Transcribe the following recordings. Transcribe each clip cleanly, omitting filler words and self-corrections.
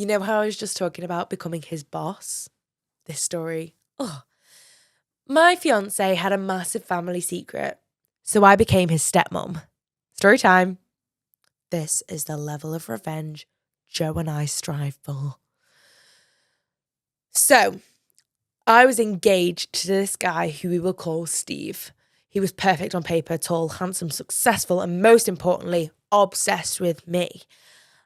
You know how I was just talking about becoming his boss? This story. Oh. My fiancé had a massive family secret, so I became his stepmom. Story time. This is the level of revenge Joe and I strive for. So, I was engaged to this guy who we will call Steve. He was perfect on paper, tall, handsome, successful, and most importantly, obsessed with me.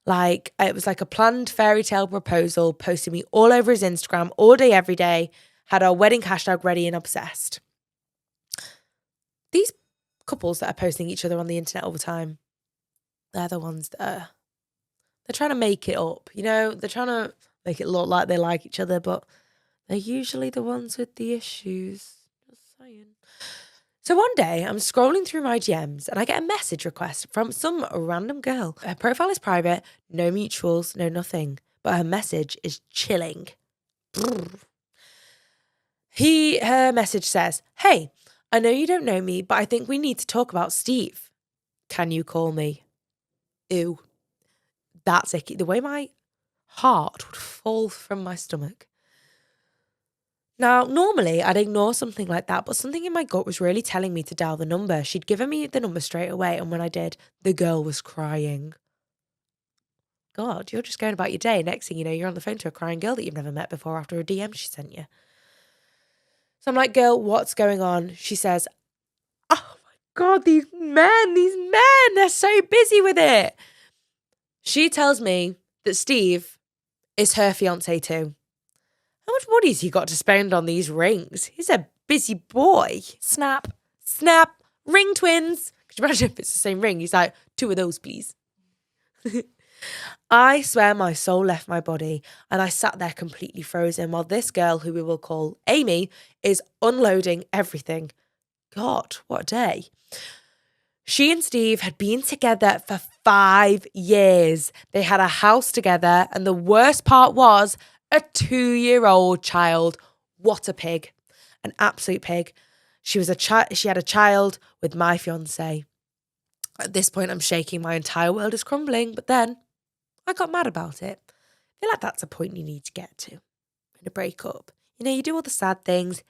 Like, it was like a planned fairy tale proposal, posting me all over his Instagram all day, every day, had our wedding hashtag ready and obsessed. These couples that are posting each other on the internet all the time, they're the ones that they're trying to make it up, you know? They're trying to make it look like they like each other, but they're usually the ones with the issues. Just saying. So one day, I'm scrolling through my DMs and I get a message request from some random girl. Her profile is private, no mutuals, no nothing, but her message is chilling. Her message says, "Hey, I know you don't know me, but I think we need to talk about Steve. Can you call me?" Ew. That's icky. The way my heart would fall from my stomach. Now, normally I'd ignore something like that, but something in my gut was really telling me to dial the number. She'd given me the number straight away, and when I did, the girl was crying. God, you're just going about your day. Next thing you know, you're on the phone to a crying girl that you've never met before after a DM she sent you. So I'm like, "Girl, what's going on?" She says, "Oh my God, these men, they're so busy with it." She tells me that Steve is her fiancé too. How much money has he got to spend on these rings? He's a busy boy. Snap, ring twins. Could you imagine if it's the same ring? He's like, "2 of those, please." I swear my soul left my body and I sat there completely frozen while this girl, who we will call Amy, is unloading everything. God, what a day. She and Steve had been together for 5 years. They had a house together, and the worst part was a 2-year-old child. What a pig. An absolute pig. She had a child with my fiancé. At this point, I'm shaking. My entire world is crumbling. But then I got mad about it. I feel like that's a point you need to get to in a breakup. You know, you do all the sad things.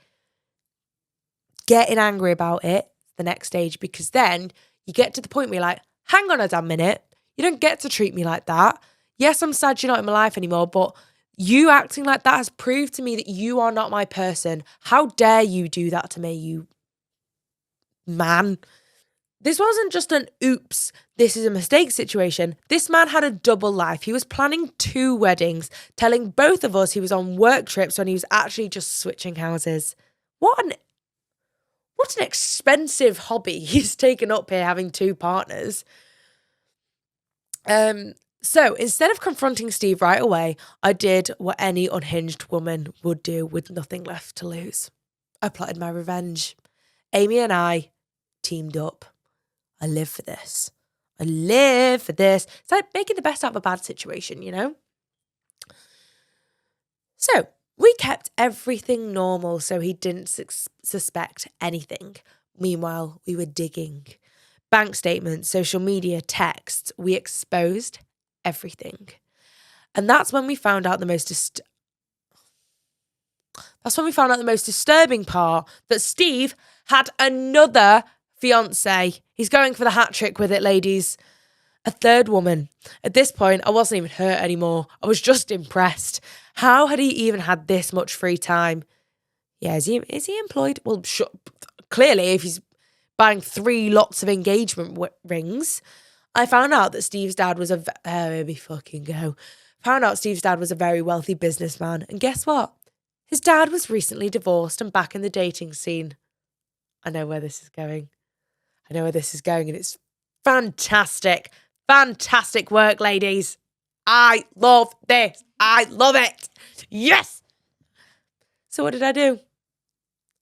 Getting angry about it, the next stage, because then you get to the point where you're like, hang on a damn minute. You don't get to treat me like that. Yes, I'm sad you're not in my life anymore, but you acting like that has proved to me that you are not my person. How dare you do that to me, you man? This wasn't just an oops, this is a mistake situation. This man had a double life. He was planning 2 weddings, telling both of us he was on work trips when he was actually just switching houses. What an expensive hobby he's taken up here, having 2 partners. So instead of confronting Steve right away, I did what any unhinged woman would do with nothing left to lose. I plotted my revenge. Amy and I teamed up. I live for this. It's like making the best out of a bad situation, you know? So we kept everything normal so he didn't suspect anything. Meanwhile, we were digging. Bank statements, social media, texts. We exposed everything. And that's when we found out the most disturbing part, that Steve had another fiancé. He's going for the hat trick with it, ladies. A 3rd woman. At this point, I wasn't even hurt anymore. I was just impressed. How had he even had this much free time? Yeah, is he employed? Well, clearly, if he's buying 3 lots of engagement rings. I found out that Steve's dad was Found out Steve's dad was a very wealthy businessman. And guess what? His dad was recently divorced and back in the dating scene. I know where this is going. And it's fantastic. Fantastic work, ladies. I love this. I love it. Yes. So what did I do?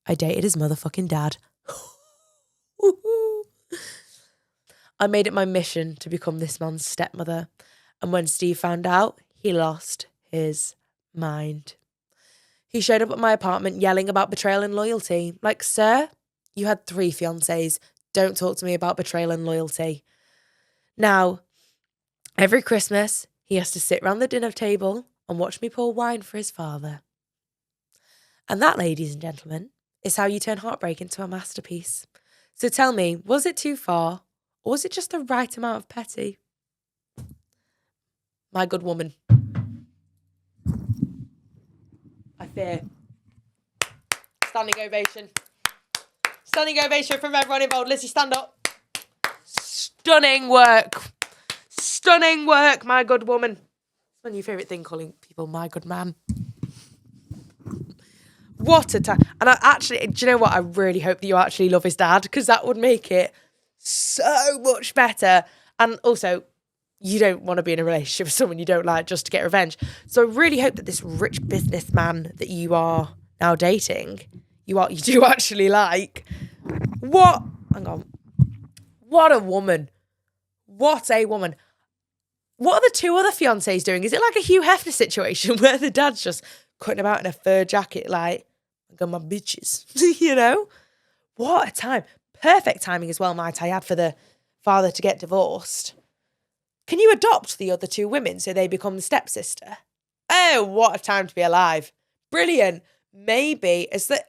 I dated his motherfucking dad. I made it my mission to become this man's stepmother. And when Steve found out, he lost his mind. He showed up at my apartment yelling about betrayal and loyalty. Like, sir, you had 3 fiancés. Don't talk to me about betrayal and loyalty. Now, every Christmas, he has to sit round the dinner table and watch me pour wine for his father. And that, ladies and gentlemen, is how you turn heartbreak into a masterpiece. So tell me, was it too far, or was it just the right amount of petty? My good woman. I fear. Standing ovation. Standing ovation from everyone involved. Lizzie, stand up. Stunning work. Stunning work, my good woman. It's my new favourite thing, calling people my good man. What a time. And I actually, do you know what? I really hope that you actually love his dad, because that would make it so much better. And also, you don't want to be in a relationship with someone you don't like just to get revenge. So I really hope that this rich businessman that you are now dating, you do actually like. Hang on. What a woman. What a woman. What are the two other fiancés doing? Is it like a Hugh Hefner situation where the dad's just cutting about in a fur jacket like, I got my bitches, you know? What a time. Perfect timing as well, might I add, for the father to get divorced. Can you adopt the other two women so they become the stepsister? Oh, what a time to be alive. Brilliant. Maybe, has the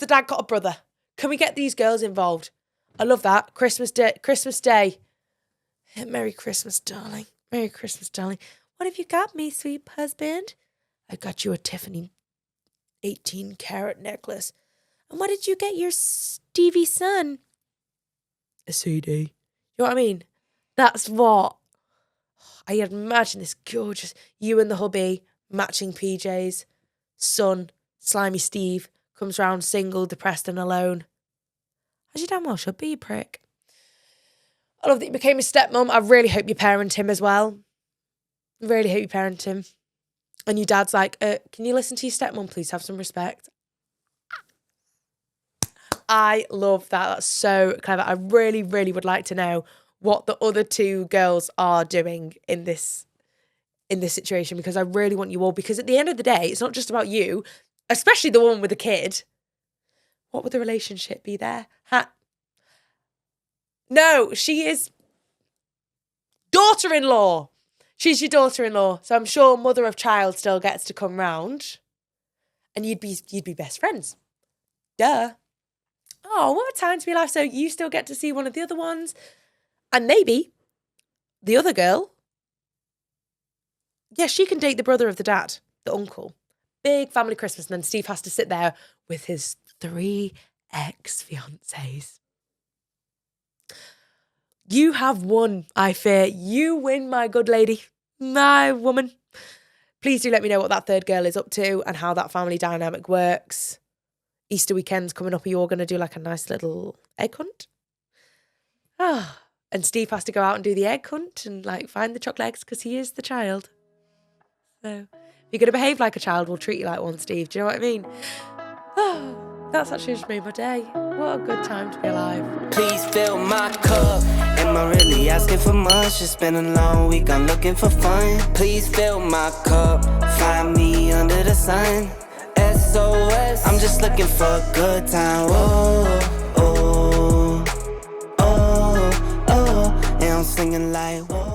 dad got a brother? Can we get these girls involved? I love that. Christmas Day. Merry Christmas, darling. Merry Christmas, darling. What have you got me, sweet husband? I got you a Tiffany 18-carat necklace. And what did you get your Stevie son? A CD. You know what I mean? That's what. I imagine this gorgeous, you and the hubby, matching PJs, son, slimy Steve, comes round single, depressed and alone. As you damn well should be, you prick. I love that you became a stepmom. I really hope you parent him as well. Really hope you parent him. And your dad's like, can you listen to your stepmom, please? Have some respect. I love that. That's so clever. I really, really would like to know what the other two girls are doing in this situation, because I really want you all, because at the end of the day, it's not just about you, especially the one with the kid. What would the relationship be there? No, she is daughter-in-law. She's your daughter-in-law. So I'm sure mother of child still gets to come round. And you'd be best friends. Duh. Oh, what a time to be alive. So you still get to see one of the other ones. And maybe the other girl, yeah, she can date the brother of the dad, the uncle. Big family Christmas. And then Steve has to sit there with his 3 ex-fiancés. You have won, I fear. You win, my good lady, my woman. Please do let me know what that third girl is up to and how that family dynamic works. Easter weekend's coming up. Are you all going to do like a nice little egg hunt? And Steve has to go out and do the egg hunt and like find the chocolate eggs because he is the child. So if you're going to behave like a child, we'll treat you like one, Steve. Do you know what I mean? That's actually just made my day. What a good time to be alive. Please fill my cup. Am I really asking for much? It's been a long week, I'm looking for fun. Please fill my cup. Find me under the sun. SOS, I'm just looking for a good time. Oh, oh, oh, oh. And I'm singing like, whoa.